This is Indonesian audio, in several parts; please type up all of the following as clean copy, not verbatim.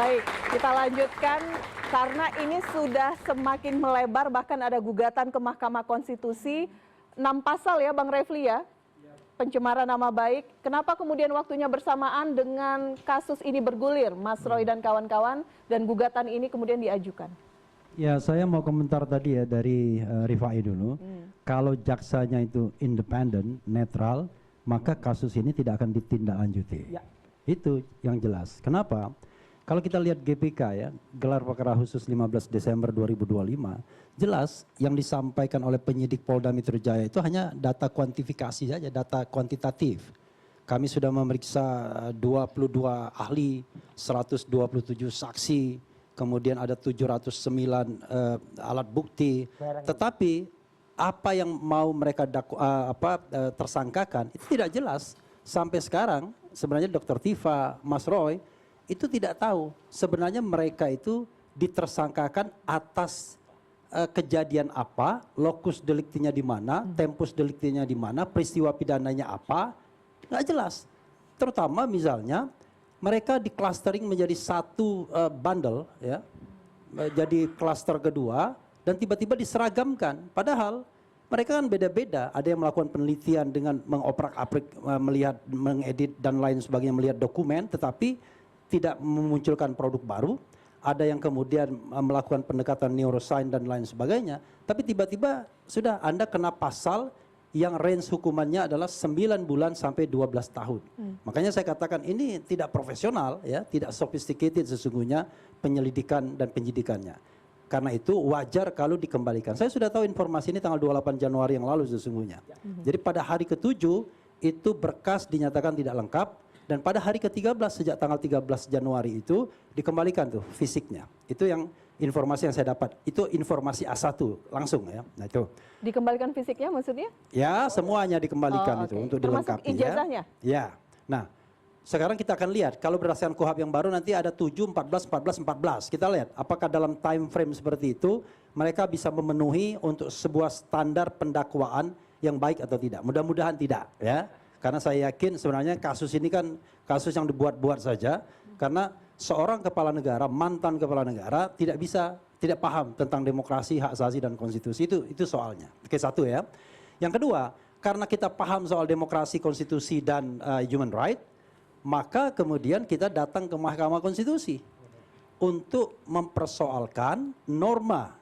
Baik, kita lanjutkan karena ini sudah semakin melebar, bahkan ada gugatan ke Mahkamah Konstitusi, 6 pasal ya Bang Refli ya, pencemaran nama baik. Kenapa kemudian waktunya bersamaan dengan kasus ini bergulir, Mas Roy dan kawan-kawan, dan gugatan ini kemudian diajukan? Ya, saya mau komentar tadi ya dari Rifai dulu. Kalau jaksanya itu independen, netral, maka kasus ini tidak akan ditindaklanjuti. Ya. Itu yang jelas. Kenapa? Kalau kita lihat GPK ya, gelar perkara khusus 15 Desember 2025, jelas yang disampaikan oleh penyidik Polda Metro Jaya itu hanya data kuantifikasi saja, data kuantitatif. Kami sudah memeriksa 22 ahli, 127 saksi, kemudian ada 709 alat bukti. Tetapi apa yang mau mereka tersangkakan itu tidak jelas. Sampai sekarang sebenarnya Dr. Tifa, Mas Roy, itu tidak tahu sebenarnya mereka itu ditersangkakan atas kejadian apa, lokus deliktinya di mana, tempus deliktinya di mana, peristiwa pidananya apa, nggak jelas. Terutama misalnya mereka di-clustering menjadi satu bundle, ya, jadi klaster kedua, dan tiba-tiba diseragamkan. Padahal mereka kan beda-beda. Ada yang melakukan penelitian dengan mengoprak-aprik, melihat, mengedit dan lain sebagainya, melihat dokumen, tetapi tidak memunculkan produk baru. Ada yang kemudian melakukan pendekatan neuroscience dan lain sebagainya. Tapi tiba-tiba sudah Anda kena pasal yang range hukumannya adalah 9 bulan sampai 12 tahun. Makanya saya katakan ini tidak profesional, ya, tidak sophisticated sesungguhnya penyelidikan dan penyidikannya. Karena itu wajar kalau dikembalikan. Saya sudah tahu informasi ini tanggal 28 Januari yang lalu sesungguhnya. Jadi pada hari ke-7 itu berkas dinyatakan tidak lengkap. Dan pada hari ke-13 sejak tanggal 13 Januari itu dikembalikan tuh fisiknya. Itu yang informasi yang saya dapat. Itu informasi A1 langsung ya. Nah itu. Dikembalikan fisiknya maksudnya? Ya, semuanya dikembalikan itu untuk dilengkapi. Termasuk ijazahnya? Ya. Nah, sekarang kita akan lihat kalau berdasarkan KUHP yang baru nanti ada 7, 14, 14, 14. Kita lihat apakah dalam time frame seperti itu mereka bisa memenuhi untuk sebuah standar pendakwaan yang baik atau tidak. Mudah-mudahan tidak ya. Karena saya yakin sebenarnya kasus ini kan kasus yang dibuat-buat saja. Karena seorang kepala negara, mantan kepala negara tidak paham tentang demokrasi, hak asasi dan konstitusi. Itu soalnya. Oke, satu ya. Yang kedua, karena kita paham soal demokrasi, konstitusi dan human right, maka kemudian kita datang ke Mahkamah Konstitusi untuk mempersoalkan norma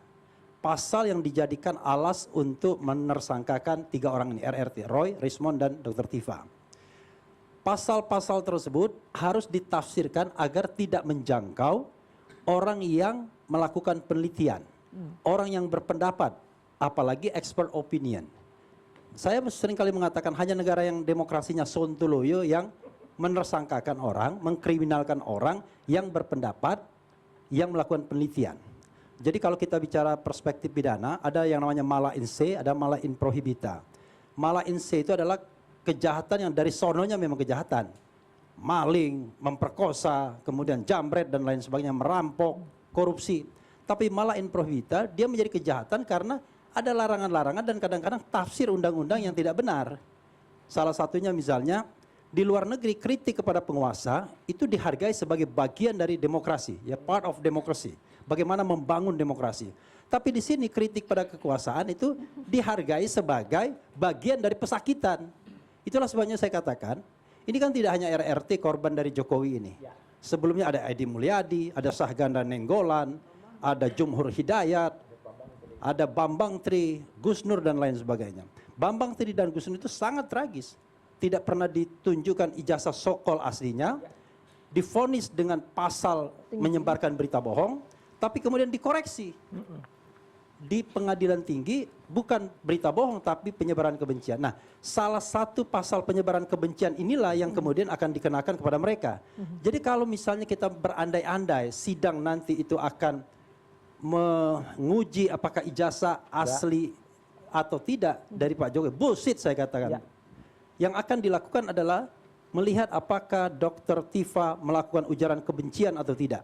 pasal yang dijadikan alas untuk menersangkakan 3 orang ini, RRT, Roy, Rismond, dan Dr. Tifa. Pasal-pasal tersebut harus ditafsirkan agar tidak menjangkau orang yang melakukan penelitian, orang yang berpendapat, apalagi expert opinion. Saya sering kali mengatakan hanya negara yang demokrasinya sontoloyo yang menersangkakan orang, mengkriminalkan orang yang berpendapat, yang melakukan penelitian. Jadi kalau kita bicara perspektif pidana, ada yang namanya mala in se, ada mala in prohibita. Mala in se itu adalah kejahatan yang dari sononya memang kejahatan. Maling, memperkosa, kemudian jambret dan lain sebagainya, merampok, korupsi. Tapi mala in prohibita, dia menjadi kejahatan karena ada larangan-larangan dan kadang-kadang tafsir undang-undang yang tidak benar. Salah satunya misalnya, di luar negeri kritik kepada penguasa itu dihargai sebagai bagian dari demokrasi, ya, part of democracy. Bagaimana membangun demokrasi. Tapi di sini kritik pada kekuasaan itu dihargai sebagai bagian dari pesakitan. Itulah sebabnya saya katakan, ini kan tidak hanya RRT korban dari Jokowi ini. Sebelumnya ada Edi Mulyadi, ada Sahganda Nenggolan, ada Jumhur Hidayat, ada Bambang Tri, Gus Nur dan lain sebagainya. Bambang Tri dan Gus Nur itu sangat tragis. Tidak pernah ditunjukkan ijazah sokol aslinya, divonis dengan pasal menyebarkan berita bohong, tapi kemudian dikoreksi di pengadilan tinggi, bukan berita bohong tapi penyebaran kebencian. Nah, salah satu pasal penyebaran kebencian inilah yang kemudian akan dikenakan kepada mereka. Jadi kalau misalnya kita berandai-andai sidang nanti itu akan menguji apakah ijazah asli atau tidak dari Pak Jokowi, bullshit saya katakan. Yang akan dilakukan adalah melihat apakah Dr. Tifa melakukan ujaran kebencian atau tidak,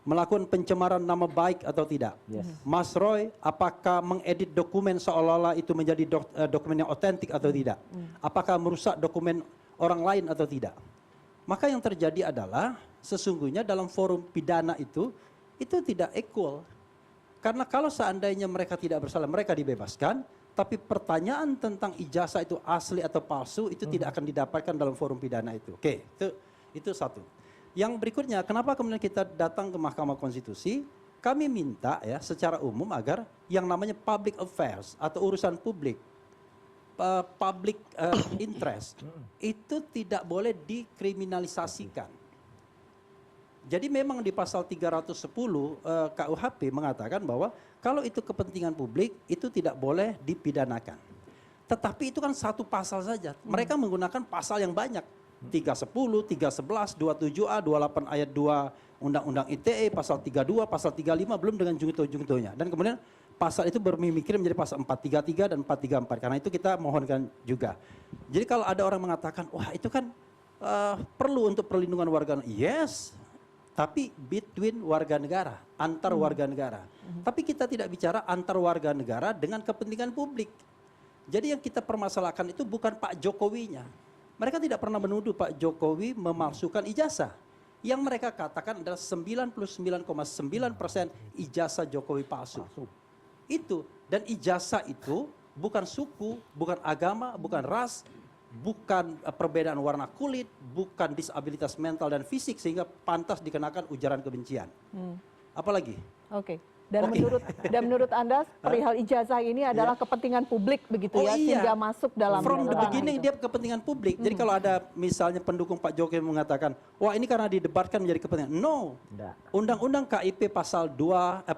melakukan pencemaran nama baik atau tidak. Mas Roy apakah mengedit dokumen seolah-olah itu menjadi dokumen yang otentik atau tidak, apakah merusak dokumen orang lain atau tidak. Maka yang terjadi adalah sesungguhnya dalam forum pidana itu tidak equal. Karena kalau seandainya mereka tidak bersalah, mereka dibebaskan, tapi pertanyaan tentang ijazah itu asli atau palsu itu tidak akan didapatkan dalam forum pidana itu. Oke, itu satu. Yang berikutnya, kenapa kemudian kita datang ke Mahkamah Konstitusi? Kami minta ya secara umum agar yang namanya public affairs atau urusan publik, public interest itu tidak boleh dikriminalisasikan. Jadi memang di pasal 310 KUHP mengatakan bahwa kalau itu kepentingan publik itu tidak boleh dipidanakan. Tetapi itu kan satu pasal saja. Mereka menggunakan pasal yang banyak. 310, 311, 27A, 28 ayat 2 Undang-Undang ITE, pasal 32, pasal 35 belum dengan jungto-jungtonya. Dan kemudian pasal itu bermimikir menjadi pasal 433 dan 434. Karena itu kita mohonkan juga. Jadi kalau ada orang mengatakan, wah itu kan perlu untuk perlindungan warga negara. Yes, tapi between warga negara, antar warga negara. Tapi kita tidak bicara antar warga negara dengan kepentingan publik. Jadi yang kita permasalahkan itu bukan Pak Jokowinya. Mereka tidak pernah menuduh Pak Jokowi memalsukan ijazah. Yang mereka katakan adalah 99,9% ijazah Jokowi palsu. Itu. Dan ijazah itu bukan suku, bukan agama, bukan ras, bukan perbedaan warna kulit, bukan disabilitas mental dan fisik sehingga pantas dikenakan ujaran kebencian. Apalagi? Oke. Dan menurut Anda perihal ijazah ini adalah kepentingan publik begitu ya, sehingga masuk dalam from the ranah beginning itu. dia kepentingan publik. Jadi kalau ada misalnya pendukung Pak Jokowi mengatakan, wah ini karena didebatkan menjadi kepentingan. No. Undang-Undang KIP pasal 18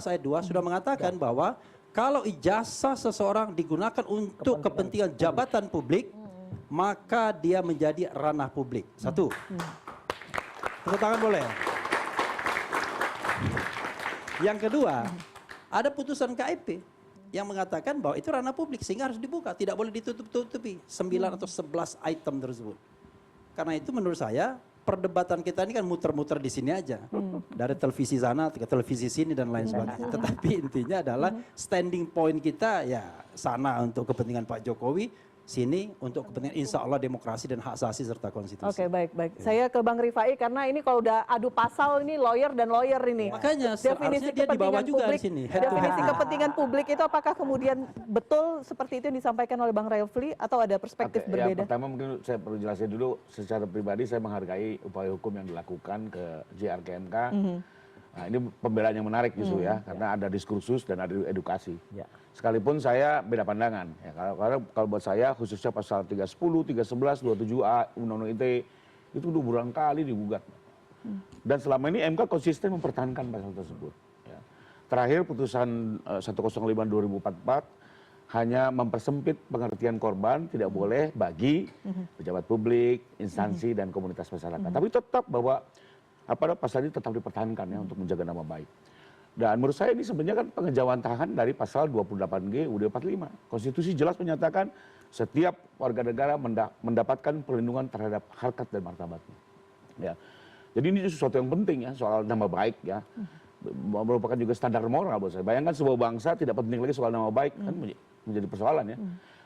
ayat 2 sudah mengatakan bahwa kalau ijazah seseorang digunakan untuk kepentingan jabatan publik, maka dia menjadi ranah publik. Satu. Tepuk tangan boleh? Yang kedua, ada putusan KIP yang mengatakan bahwa itu ranah publik sehingga harus dibuka, tidak boleh ditutup-tutupi 9 atau 11 item tersebut. Karena itu menurut saya perdebatan kita ini kan muter-muter di sini aja. Dari televisi sana ke televisi sini dan lain sebagainya. Tetapi intinya adalah standing point kita ya sana untuk kepentingan Pak Jokowi, sini untuk kepentingan insya Allah demokrasi dan hak asasi serta konstitusi. Oke, baik. Saya ke Bang Rifai karena ini kalau udah adu pasal ini lawyer dan lawyer ini. Makanya harusnya dia dibawa juga di sini. Definisi kepentingan publik itu apakah kemudian betul seperti itu yang disampaikan oleh Bang Refli atau ada perspektif berbeda? Yang pertama mungkin saya perlu jelasin dulu, secara pribadi saya menghargai upaya hukum yang dilakukan ke JRKMK. Nah ini pembelaan yang menarik justru ya, karena ada diskursus dan ada edukasi. Sekalipun saya beda pandangan, ya, karena kalau buat saya khususnya pasal 310, 311, 27A Undang-Undang ITE itu udah berulang kali digugat. Dan selama ini MK konsisten mempertahankan pasal tersebut. Ya. Terakhir putusan 105/2044 hanya mempersempit pengertian korban, tidak boleh bagi pejabat publik, instansi dan komunitas masyarakat. Tapi tetap bahwa pasal ini tetap dipertahankan ya untuk menjaga nama baik. Dan menurut saya ini sebenarnya kan pengejawantahan dari pasal 28G UUD 45. Konstitusi jelas menyatakan setiap warga negara mendapatkan perlindungan terhadap harkat dan martabatnya. Ya. Jadi ini sesuatu yang penting ya soal nama baik ya. Merupakan juga standar moral buat saya. Bayangkan sebuah bangsa tidak penting lagi soal nama baik kan menjadi persoalan ya.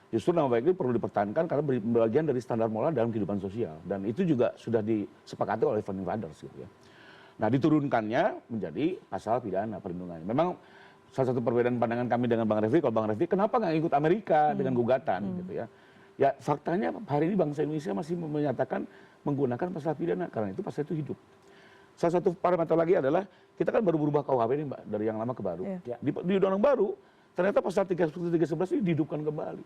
Justru nama baik ini perlu dipertahankan karena bagian dari standar moral dalam kehidupan sosial. Dan itu juga sudah disepakati oleh founding fathers gitu ya. Nah diturunkannya menjadi pasal pidana perlindungannya. Memang salah satu perbedaan pandangan kami dengan Bang Refli, kalau Bang Refli kenapa nggak ikut Amerika dengan gugatan gitu ya. Ya faktanya hari ini bangsa Indonesia masih menyatakan menggunakan pasal pidana karena itu pasal itu hidup. Salah satu parameter lagi adalah kita kan baru berubah KUHP ini Mbak, dari yang lama ke baru. Di undang-undang baru ternyata pasal 311 ini dihidupkan kembali.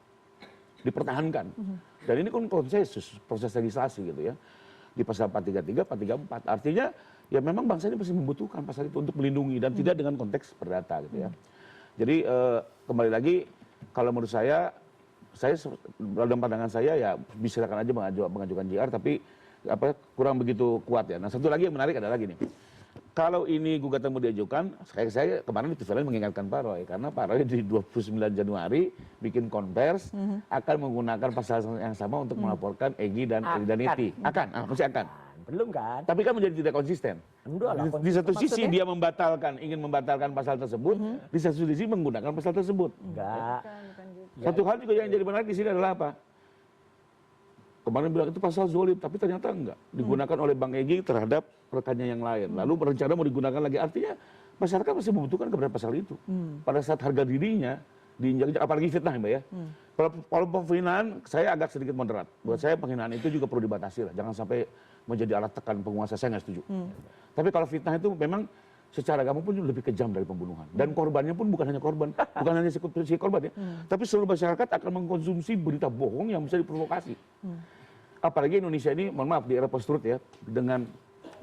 Dipertahankan. Dan ini kan proses legislasi gitu ya. Di pasal 433, 434. Artinya ya memang bangsa ini masih membutuhkan pasal itu untuk melindungi dan tidak dengan konteks perdata gitu ya. Jadi kembali lagi kalau menurut saya dalam pandangan saya ya silakan aja mengajukan JR tapi kurang begitu kuat ya. Nah satu lagi yang menarik adalah gini. Kalau ini gugatan mau diajukan, saya kemarin di TV mengingatkan Pak Roy, karena Pak Roy di 29 Januari bikin konvers akan menggunakan pasal yang sama untuk melaporkan Egy dan Niti. Masih akan. Belum kan? Tapi kan menjadi tidak konsisten. Di satu sisi dia ingin membatalkan pasal tersebut, di satu sisi menggunakan pasal tersebut. Enggak. Satu hal juga yang jadi menarik di sini adalah apa? kemarin bilang itu pasal zolim, tapi ternyata enggak. Digunakan oleh Bang Egy terhadap rekannya yang lain. Lalu berencana mau digunakan lagi. Artinya masyarakat masih membutuhkan keberadaan pasal itu. Pada saat harga dirinya diinjak-injak, apalagi fitnah Mbak ya. Kalau penghinaan, saya agak sedikit moderat. Buat saya penghinaan itu juga perlu dibatasi lah. Jangan sampai menjadi alat tekan penguasa, saya nggak setuju. Tapi kalau fitnah itu memang secara agama pun lebih kejam dari pembunuhan. Dan korbannya pun bukan hanya korban, bukan hanya si korban ya. Tapi seluruh masyarakat akan mengkonsumsi berita bohong yang bisa diprovokasi. Apalagi Indonesia ini, mohon maaf, di era post-truth ya, dengan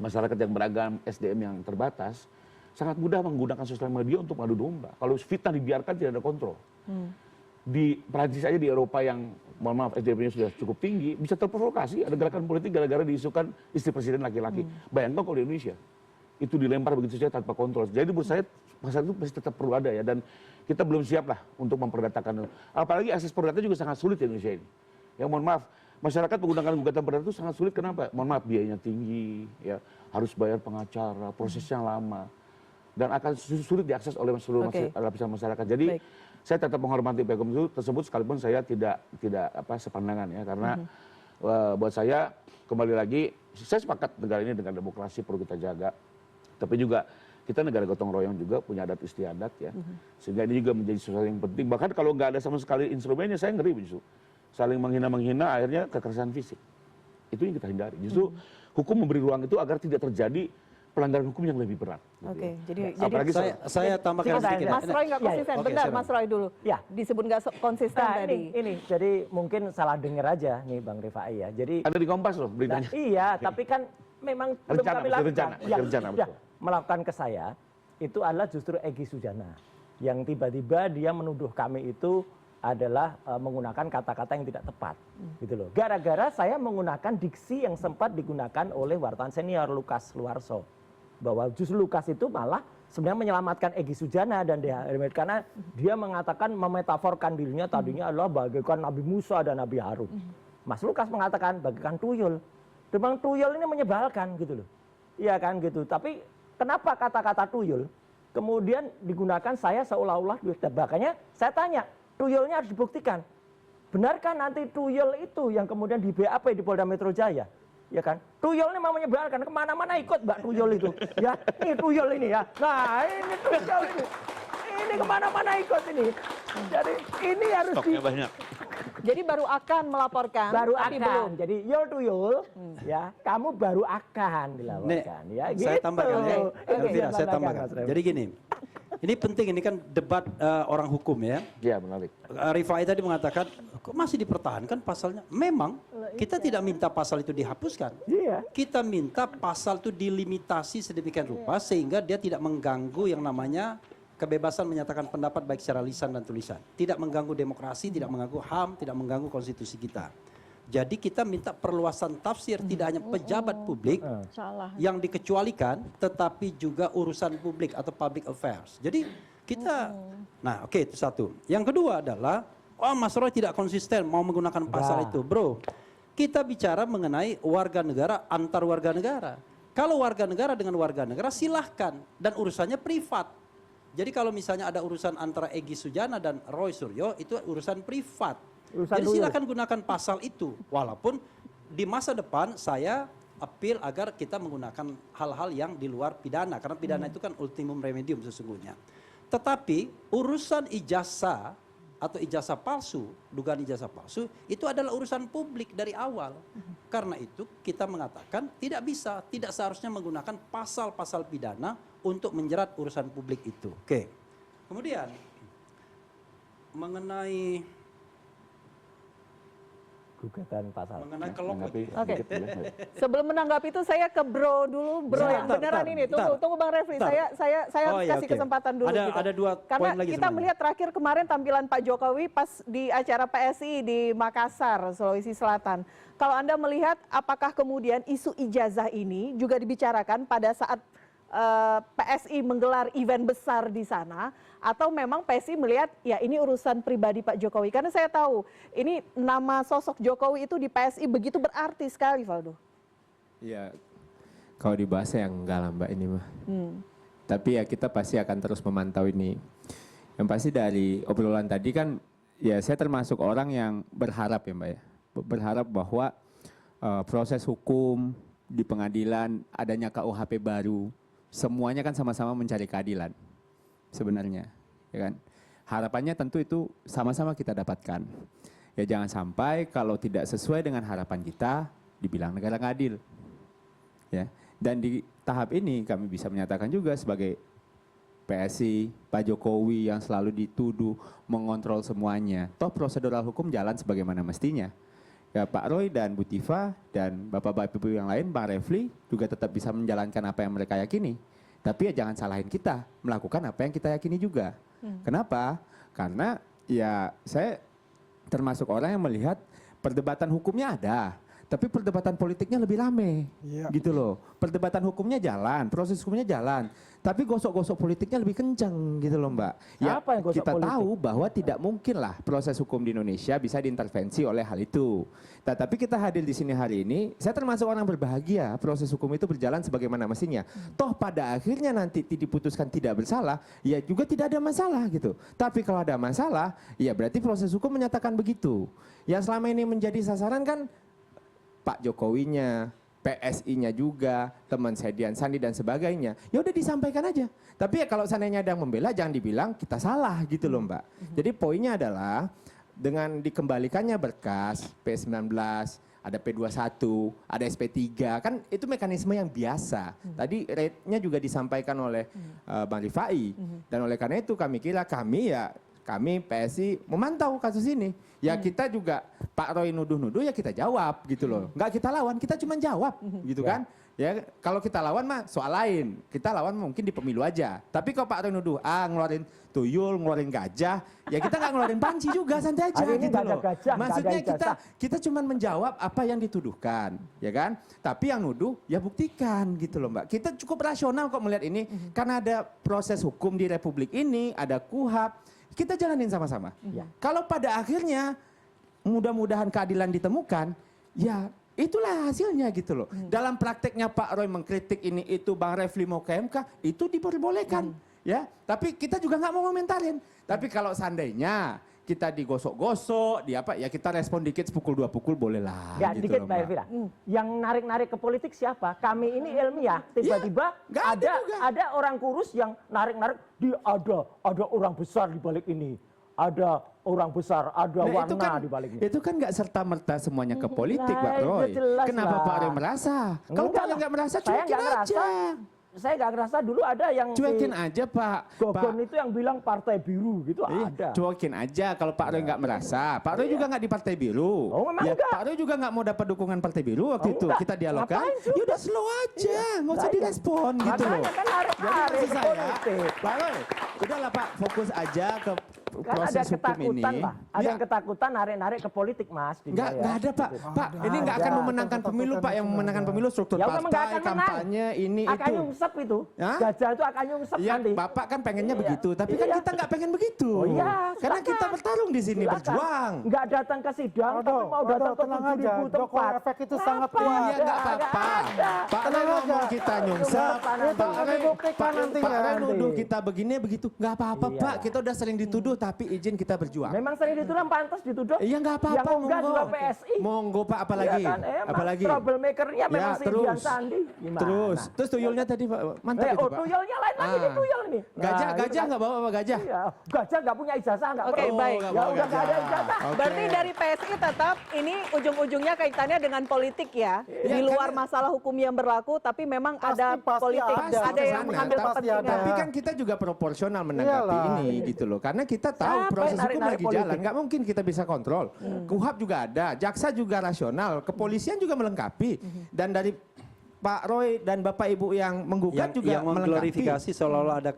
masyarakat yang beragam, SDM yang terbatas, sangat mudah menggunakan sosial media untuk mengadu domba. Kalau fitnah dibiarkan tidak ada kontrol. Di Perancis aja, di Eropa yang, mohon maaf, SDM-nya sudah cukup tinggi, bisa terprovokasi, ada gerakan politik gara-gara diisukan istri presiden laki-laki. Bayangkan kalau di Indonesia, itu dilempar begitu saja tanpa kontrol. Jadi menurut saya pasal itu masih tetap perlu ada ya, dan kita belum siap lah untuk memperdatakan. Apalagi akses perdata juga sangat sulit di Indonesia ini. Ya mohon maaf, masyarakat menggunakan gugatan perdata itu sangat sulit. Kenapa? Mohon maaf, biayanya tinggi, ya harus bayar pengacara, prosesnya lama, dan akan sulit diakses oleh seluruh lapisan masyarakat. Jadi saya tetap menghormati PKM itu tersebut, sekalipun saya tidak sepandangan ya, karena buat saya kembali lagi, saya sepakat negara ini dengan demokrasi perlu kita jaga. Tapi juga kita negara gotong royong juga, punya adat istiadat ya. Sehingga ini juga menjadi sesuatu yang penting. Bahkan kalau nggak ada sama sekali instrumennya, saya ngeri justru. Saling menghina-menghina, akhirnya kekerasan fisik. Itu yang kita hindari. Justru hukum memberi ruang itu agar tidak terjadi pelanggaran hukum yang lebih berat. Oke, jadi apalagi saya tambahkan sedikit. Mas Roy nggak konsisten. Bentar, Mas Roy dulu. Ya. Disebut nggak konsisten Nah, tadi. ini, jadi mungkin salah dengar aja nih Bang Rifai ya. Jadi ada di Kompas loh beritanya. iya, tapi kan memang belum Rencana, kami mesti lakukan. rencana, Yang rencana, sudah betul. melakukan ke saya itu adalah justru Egy Sujana yang tiba-tiba dia menuduh kami itu adalah menggunakan kata-kata yang tidak tepat, gitu loh. Gara-gara saya menggunakan diksi yang sempat digunakan oleh wartawan senior Lukas Luarso, bahwa justru Lukas itu malah sebenarnya menyelamatkan Egy Sujana dan karena dia mengatakan memetaforkan dirinya tadinya adalah bagaikan Nabi Musa dan Nabi Harun. Mas Lukas mengatakan bagaikan tuyul. Memang tuyul ini menyebalkan gitu loh. Iya kan gitu. Tapi kenapa kata-kata tuyul kemudian digunakan saya seolah-olah, makanya saya tanya, tuyulnya harus dibuktikan. Benarkah nanti tuyul itu yang kemudian di BAP di Polda Metro Jaya? Ya kan? Tuyul ini mau menyebalkan, kemana-mana ikut Mbak tuyul itu. Ya, ini tuyul ini ya. Nah, ini tuyul ini. Ini kemana-mana ikut ini. Jadi ini harus banyak. Jadi baru akan melaporkan, baru tapi akan. belum. Jadi yul tuyul, ya kamu baru akan dilaporkan. Ya, Saya gitu. tambahkan ya, Elvira, saya Silakan, tambahkan. Mas Rem. Jadi gini, ini penting, ini kan debat orang hukum ya. Iya menarik. Rifai tadi mengatakan, kok masih dipertahankan pasalnya? Memang kita tidak minta pasal itu dihapuskan. Iya. Kita minta pasal itu dilimitasi sedemikian rupa sehingga dia tidak mengganggu yang namanya kebebasan menyatakan pendapat baik secara lisan dan tulisan. Tidak mengganggu demokrasi, tidak mengganggu HAM, tidak mengganggu konstitusi kita. Jadi kita minta perluasan tafsir, tidak hanya pejabat publik Salah. yang dikecualikan, tetapi juga urusan publik atau public affairs. Jadi kita, nah oke, itu satu. Yang kedua adalah, Mas Roy tidak konsisten mau menggunakan pasal itu. Bro, kita bicara mengenai warga negara antar warga negara. Kalau warga negara dengan warga negara silahkan, dan urusannya privat. Jadi kalau misalnya ada urusan antara Egy Sujana dan Roy Suryo, itu urusan privat. Jadi silakan gunakan pasal itu. Walaupun di masa depan saya appeal agar kita menggunakan hal-hal yang di luar pidana. Karena pidana itu kan ultimum remedium sesungguhnya. Tetapi urusan ijazah atau ijazah palsu, dugaan ijazah palsu, itu adalah urusan publik dari awal. Karena itu kita mengatakan tidak bisa, tidak seharusnya menggunakan pasal-pasal pidana untuk menjerat urusan publik itu. Oke. Kemudian mengenai Gugatan pasal. mengenai kelok. Oke. Sebelum menanggapi itu saya ke Bro dulu, Bro yang beneran ini. Tunggu Bang Refli, saya Oh, iya, kasih oke. kesempatan dulu. Ada dua Karena poin lagi kita sebenarnya. melihat terakhir kemarin tampilan Pak Jokowi pas di acara PSI di Makassar, Sulawesi Selatan. Kalau Anda melihat apakah kemudian isu ijazah ini juga dibicarakan pada saat PSI menggelar event besar di sana, atau memang PSI melihat ya ini urusan pribadi Pak Jokowi? Karena saya tahu ini nama sosok Jokowi itu di PSI begitu berarti sekali, Valdo. Ya, kalau dibahas ya enggak lah Mbak ini mah. Tapi ya kita pasti akan terus memantau ini. Yang pasti dari obrolan tadi kan, ya saya termasuk orang yang berharap ya Mbak ya. Berharap bahwa proses hukum di pengadilan, adanya KUHP baru, semuanya kan sama-sama mencari keadilan sebenarnya, ya kan? Harapannya tentu itu sama-sama kita dapatkan. Ya jangan sampai kalau tidak sesuai dengan harapan kita dibilang negara nggak adil. Ya. Dan di tahap ini kami bisa menyatakan juga sebagai PSI, Pak Jokowi yang selalu dituduh mengontrol semuanya. Toh prosedural hukum jalan sebagaimana mestinya. Ya Pak Roy dan Bu Tifa dan Bapak-Bapak Ibu yang lain, Bang Refli juga tetap bisa menjalankan apa yang mereka yakini. Tapi ya jangan salahin kita melakukan apa yang kita yakini juga. Kenapa? Karena ya saya termasuk orang yang melihat perdebatan hukumnya ada, tapi perdebatan politiknya lebih rame, gitu loh. Perdebatan hukumnya jalan, proses hukumnya jalan, tapi gosok-gosok politiknya lebih kencang, gitu loh Mbak. Ya Apa yang gosok kita politik? tahu bahwa tidak mungkin lah proses hukum di Indonesia bisa diintervensi oleh hal itu. Nah, tapi kita hadir di sini hari ini, saya termasuk orang berbahagia proses hukum itu berjalan sebagaimana mestinya. Toh pada akhirnya nanti diputuskan tidak bersalah, ya juga tidak ada masalah gitu. Tapi kalau ada masalah, ya berarti proses hukum menyatakan begitu. Yang selama ini menjadi sasaran kan Pak Jokowinya, PSI-nya juga, teman Sedian Sandi dan sebagainya. Ya udah disampaikan aja. Tapi ya kalau seandainya ada yang membela jangan dibilang kita salah gitu loh Mbak. Jadi poinnya adalah dengan dikembalikannya berkas P19, ada P21, ada SP3, kan itu mekanisme yang biasa. Tadi rate-nya juga disampaikan oleh Bang Rifai. Dan oleh karena itu kami PSI memantau kasus ini. Ya kita juga Pak Roy nuduh-nuduh ya kita jawab gitu loh. Enggak kita lawan, kita cuma jawab gitu kan. Ya kalau kita lawan mah soal lain. Kita lawan mungkin di pemilu aja. Tapi kalau Pak Roy nuduh ngeluarin tuyul, ngeluarin gajah, ya kita nggak ngeluarin panci juga, santai aja Hari ini gitu nggak ada loh. gajah, Maksudnya nggak ada kita cuma menjawab apa yang dituduhkan, ya kan? Tapi yang nuduh ya buktikan gitu loh Mbak. Kita cukup rasional kok melihat ini karena ada proses hukum di Republik ini, ada KUHP. Kita jalanin sama-sama. Kalau pada akhirnya mudah-mudahan keadilan ditemukan, ya itulah hasilnya gitu loh. Dalam prakteknya Pak Roy mengkritik ini itu, Bang Refli mau ke MK, itu diperbolehkan. Ya, tapi kita juga nggak mau komentarin. Tapi kalau seandainya kita digosok-gosok, ya kita respon dikit, pukul 2 pukul boleh lah. Ya gitu dikit loh, Mbak Elvira. Yang narik-narik ke politik siapa? Kami ini ilmiah. Tiba-tiba nggak ada juga. ada orang kurus yang narik-narik. Ada orang besar di balik ini. Ada orang besar, ada warna di balik ini. Itu kan nggak serta-merta semuanya ke politik, Nah, Pak itu Roy. jelas Kenapa lah. Pak Roy merasa? Kalau Pak Roy nggak merasa, Saya cuekin nggak ngerasa. aja. Saya nggak ngerasa dulu ada yang Cuekin aja, Pak. Gogon itu yang bilang partai biru gitu ada. Cuekin aja kalau Pak Roy nggak merasa. Pak Roy juga nggak di Partai Biru. Oh, memang ya, enggak. Pak Roy juga nggak mau dapat dukungan Partai Biru waktu itu. Enggak. Kita dialogkan. Ngapain juga? Ya udah slow aja, nggak usah Lah, iya. direspon gitu loh. Makanya kan narik-narik Jadi maksud ke saya, politik. Pak Roy, udahlah Pak, fokus aja ke Kan proses ada hukum ini. ketakutan, Pak. Ada Ya, yang ketakutan narik-narik ke politik, Mas. di Nggak wilayah. ada Pak. Pak, ini nggak akan Ada. memenangkan pemilu Pak. Yang memenangkan pemilu struktur Ya udah, nggak partai, akan menang. kampanye, ini Akan itu. nyungsep itu. Hah? Gajah itu akan nyungsep Ya, nanti. Bapak kan pengennya Iya. begitu, tapi kan Iya. kita nggak pengen begitu. Oh iya, Karena silakan. kita bertarung di sini, Silakan. berjuang. Nggak datang ke sidang, tapi mau datang ke tenang aja. 7.000 tempat. Jokowi efek itu sangat Apa? kuat. Iya nggak apa-apa. Pak Roy Tenang ngomong aja. kita nyungsep, Itu akan dibuktikan nantinya. Pak Roy nanti. nuduh kita begini begitu. Nggak apa-apa Iya. Pak, kita udah sering dituduh, tapi izin kita berjuang. Memang sering dituduh, pantas dituduh. Iya nggak apa-apa, Yang enggak monggo. juga PSI. Monggo Pak, apalagi? Iya kan? Apalagi? Troublemaker-nya memang Ya, si Dian terus. Sandi. Gimana? Terus tuyulnya tadi Pak, mantap itu Pak. Tuyulnya lain lagi nih, tuyul ini. Gajah, Nah, gajah itu nggak bawa apa gajah? Iya, gajah nggak punya ijazah, nggak Oke, perlu. baik. nggak Ya bawa udah nggak ada gajah. ijazah. Oke. Berarti dari PSI tetap ini ujung-ujungnya kaitannya dengan politik ya. Di Ya, luar karena- masalah hukum yang berlaku, tapi memang Pasti ada politik, ada. ada yang Pasti mengambil ada. kepentingan. Tapi kan kita juga proporsional menanggapi Iyalah. ini gitu loh. Karena kita tahu Siapa proses yang hukum narik-narik lagi politik? jalan. Nggak mungkin kita bisa kontrol. KUHP juga ada, jaksa juga rasional, kepolisian juga melengkapi. Dan dari Pak Roy dan Bapak Ibu yang menggugat juga yang melengkapi. mengglorifikasi seolah-olah ada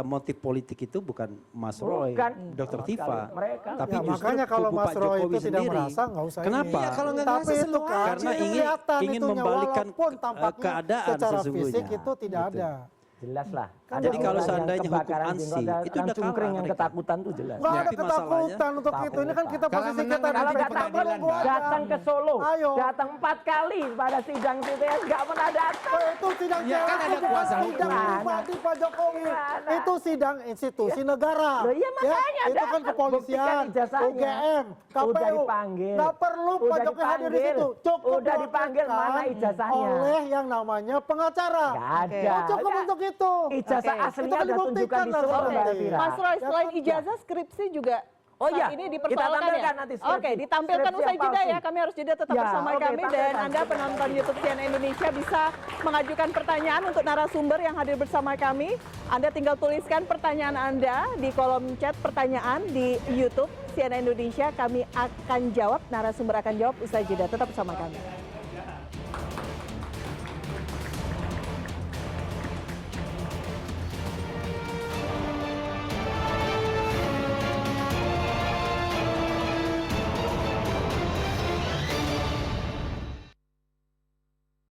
motif politik itu bukan Mas Roy, Bukan. Dr. Sama Tifa, sekali. Mereka. tapi Ya, justru makanya kalau kubu Mas Pak Roy Jokowi itu tidak sendiri. merasa, nggak usah Kenapa? ini. Iya, kalau nggak Tapi ngerasa itu slow kan aja. Karena kelihatan ingin itunya, membalikan walaupun tampaknya keadaan secara sesungguhnya. fisik itu tidak Gitu. ada. Jelas lah. Kan Ada jadi kalau orang yang seandainya hukum kebakaran ANSI, jenggot, ada itu orang udah cungkring kalah yang mereka. ketakutan tuh jelas. Nggak ada Tapi masalahnya- ketakutan untuk itu. Ini kan kita Kalau posisi menang kita nanti Kalau di datang pengadilan, Mbak. datang ke Solo, Ayo. datang 4 kali pada sidang CTS nggak pernah datang. Oh, itu sidang Ya, kan cewek, ada itu bukan kuasa sidang hukum. pribadi Pak Jokowi. Mana? Itu sidang institusi negara. Loh, iya makanya itu kan datang. kepolisian, Buktikan ijazahnya. UGM, KPU. Udah dipanggil. Nggak perlu Pak Udah Jokowi hadir di dipanggil. situ. Cukup Udah dipanggil, dilaporkan mana ijazahnya? oleh yang namanya pengacara. Nggak ada. Oh, cukup Udah. untuk itu. Ijazah Oke. aslinya Itu kan udah tunjukkan dibuktikan di lah Solo, nanti. Mbak Elvira. Mas Roy, Ya selain kan? ijazah, skripsi juga Oh saat iya, ini kita dipersoalkan tampilkan ya? nanti skripsi. Oke, ditampilkan Skripsi usai yang jeda palsu. ya. Kami harus jeda tetap Ya, bersama oke, kami. Dan tampilkan Anda skripsi penonton yang YouTube CNN Indonesia bisa mengajukan pertanyaan untuk narasumber yang hadir bersama kami. Anda tinggal tuliskan pertanyaan Anda di kolom chat pertanyaan di YouTube CNN Indonesia. Kami akan jawab, narasumber akan jawab usai jeda. Tetap bersama kami.